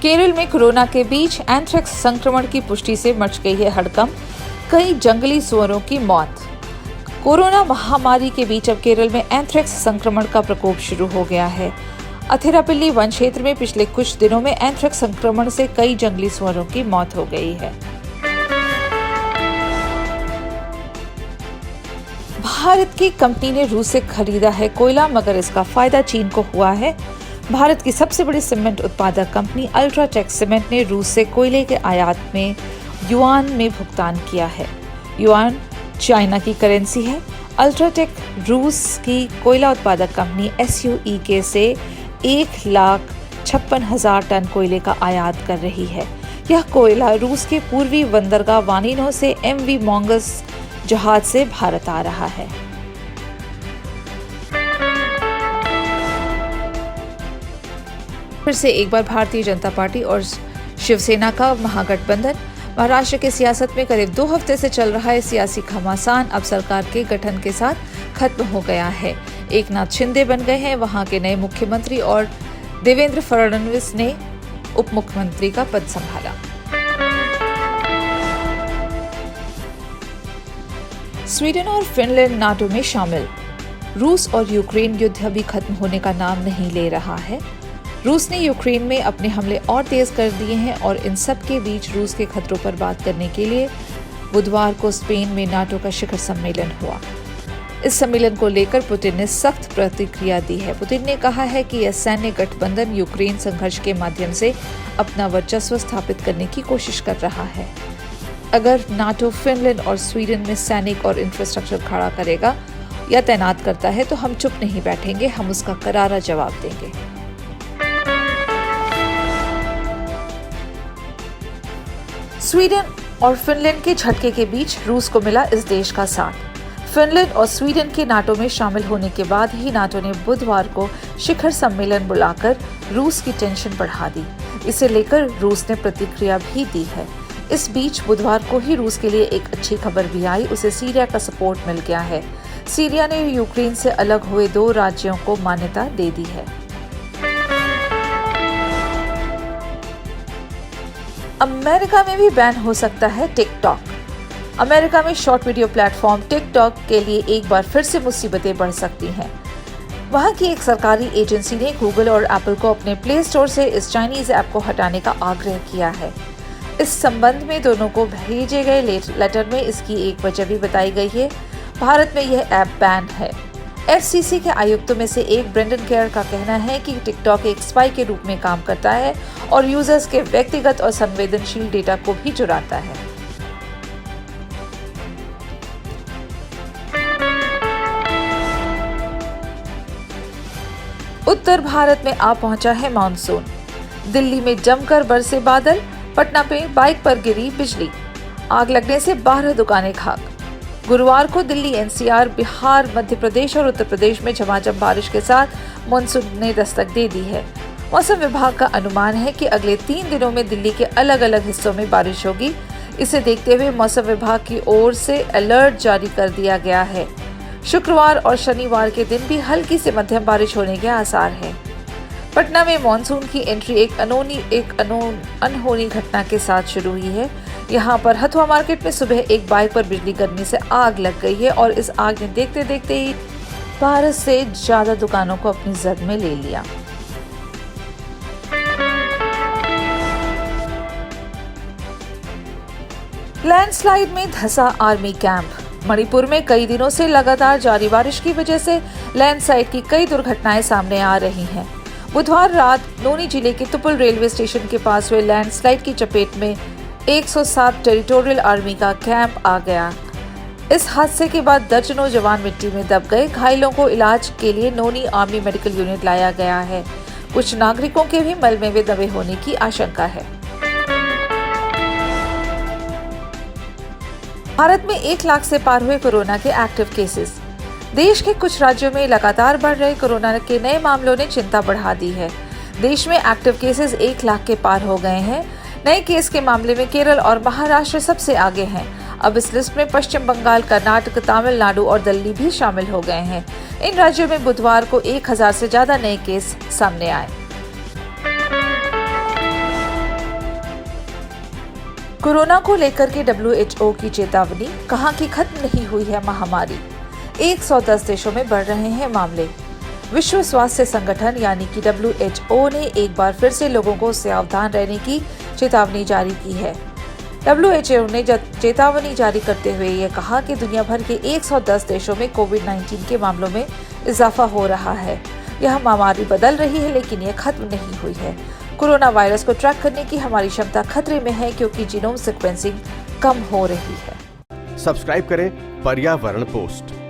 केरल में कोरोना के बीच एंथ्रेक्स संक्रमण की पुष्टि से मच गई है हड़कंप, कई जंगली सुअरों की मौत। कोरोना महामारी के बीच अब केरल में एंथ्रेक्स संक्रमण का प्रकोप शुरू हो गया है। अथिरापल्ली वन क्षेत्र में पिछले कुछ दिनों में एंथ्रेक्स संक्रमण से कई जंगली सुअरों की मौत हो गई है। भारत की कंपनी ने रूस से खरीदा है कोयला, मगर इसका फायदा चीन को हुआ है। भारत की सबसे बड़ी सीमेंट उत्पादक कंपनी अल्ट्राटेक सीमेंट ने रूस से कोयले के आयात में युआन में भुगतान किया है। युआन चाइना की करेंसी है। अल्ट्राटेक रूस की कोयला उत्पादक कंपनी SUEK से 1,56,000 टन कोयले का आयात कर रही है। यह कोयला रूस के पूर्वी बंदरगाह वानिनो से MV मोंगस जहाज से भारत आ रहा है। फिर से एक बार भारतीय जनता पार्टी और शिवसेना का महागठबंधन। महाराष्ट्र की सियासत में करीब 2 हफ्ते से चल रहा है सियासी घमासान अब सरकार के गठन के साथ खत्म हो गया है। एकनाथ शिंदे बन गए हैं वहां के नए मुख्यमंत्री और देवेंद्र फडणवीस ने उप मुख्यमंत्री का पद संभाला। स्वीडन और फिनलैंड नाटो में शामिल। रूस और यूक्रेन युद्ध अभी खत्म होने का नाम नहीं ले रहा है। रूस ने यूक्रेन में अपने हमले और तेज कर दिए हैं और इन सब के बीच रूस के खतरों पर बात करने के लिए बुधवार को स्पेन में नाटो का शिखर सम्मेलन हुआ। इस सम्मेलन को लेकर पुतिन ने सख्त प्रतिक्रिया दी है। पुतिन ने कहा है कि यह सैन्य गठबंधन यूक्रेन संघर्ष के माध्यम से अपना वर्चस्व स्थापित करने की कोशिश कर रहा है। अगर नाटो फिनलैंड और स्वीडन में सैनिक और इंफ्रास्ट्रक्चर खड़ा करेगा या तैनात करता है तो हम चुप नहीं बैठेंगे, हम उसका करारा जवाब देंगे। स्वीडन और फिनलैंड के झटके के बीच रूस को मिला इस देश का साथ। फिनलैंड और स्वीडन के नाटो में शामिल होने के बाद ही नाटो ने बुधवार को शिखर सम्मेलन बुलाकर रूस की टेंशन बढ़ा दी। इसे लेकर रूस ने प्रतिक्रिया भी दी है। इस बीच बुधवार को ही रूस के लिए एक अच्छी खबर भी आई, उसे सीरिया का सपोर्ट मिल गया है। सीरिया ने यूक्रेन से अलग हुए 2 राज्यों को मान्यता दे दी है। अमेरिका में भी बैन हो सकता है टिकटॉक। अमेरिका में शॉर्ट वीडियो प्लेटफॉर्म टिकटॉक के लिए एक बार फिर से मुसीबतें बढ़ सकती हैं। वहां की एक सरकारी एजेंसी ने गूगल और एप्पल को अपने प्ले स्टोर से इस चाइनीज ऐप को हटाने का आग्रह किया है। इस संबंध में दोनों को भेजे गए लेटर में इसकी एक वजह भी बताई गई है। भारत में यह ऐप बैन है। FCC के आयुक्तों में से एक ब्रेंडन केयर का कहना है कि टिकटॉक एक स्पाई के रूप में काम करता है और यूजर्स के व्यक्तिगत और संवेदनशील डेटा को भी चुराता है। उत्तर भारत में आ पहुंचा है मानसून। दिल्ली में जमकर बरसे बादल, पटना में बाइक पर गिरी बिजली, आग लगने से 12 दुकानें खाक। गुरुवार को दिल्ली, NCR, बिहार, मध्य प्रदेश और उत्तर प्रदेश में झमाझम बारिश के साथ मानसून ने दस्तक दे दी है। मौसम विभाग का अनुमान है कि अगले 3 दिनों में दिल्ली के अलग अलग हिस्सों में बारिश होगी। इसे देखते हुए मौसम विभाग की ओर से अलर्ट जारी कर दिया गया है। शुक्रवार और शनिवार के दिन भी हल्की से मध्यम बारिश होने के आसार हैं। पटना में मानसून की एंट्री एक अनहोनी घटना के साथ शुरू हुई है। यहाँ पर हथुआ मार्केट में सुबह एक बाइक पर बिजली गिरने से आग लग गई है और इस आग ने देखते देखते ही 12 से ज्यादा दुकानों को अपनी जद में ले लिया। लैंडस्लाइड में धंसा आर्मी कैंप। मणिपुर में कई दिनों से लगातार जारी बारिश की वजह से लैंडस्लाइड की कई दुर्घटनाएं सामने आ रही हैं। बुधवार रात नोनी जिले के तुपुल रेलवे स्टेशन के पास हुए लैंडस्लाइड की चपेट में 107 टेरिटोरियल आर्मी का कैंप आ गया। इस हादसे के बाद दर्जनों जवान मिट्टी में दब गए। घायलों को इलाज के लिए नोनी आर्मी मेडिकल यूनिट लाया गया है। कुछ नागरिकों के भी मलबे में दबे होने की आशंका है। भारत में 1 लाख से पार हुए कोरोना के एक्टिव केसेस। देश के कुछ राज्यों में लगातार बढ़ रहे कोरोना के नए मामलों ने चिंता बढ़ा दी है। देश में एक्टिव केसेस 1 लाख के पार हो गए हैं। नए केस के मामले में केरल और महाराष्ट्र सबसे आगे हैं। अब इस लिस्ट में पश्चिम बंगाल, कर्नाटक, तमिलनाडु और दिल्ली भी शामिल हो गए हैं। इन राज्यों में बुधवार को 1000 से ज्यादा नए केस सामने आए। कोरोना को लेकर के WHO की चेतावनी, कहा कि खत्म नहीं हुई है महामारी। 110 देशों में बढ़ रहे हैं मामले। विश्व स्वास्थ्य संगठन यानी कि WHO ने एक बार फिर से लोगों को सावधान रहने की चेतावनी जारी की है। WHO ने चेतावनी जारी करते हुए ये कहा कि दुनिया भर के 110 देशों में कोविड-19 के मामलों में इजाफा हो रहा है। यह महामारी बदल रही है, लेकिन यह खत्म नहीं हुई है। कोरोना वायरस को ट्रैक करने की हमारी क्षमता खतरे में है, क्योंकि जीनोम सीक्वेंसिंग कम हो रही है। सब्सक्राइब करें पर्यावरण पोस्ट।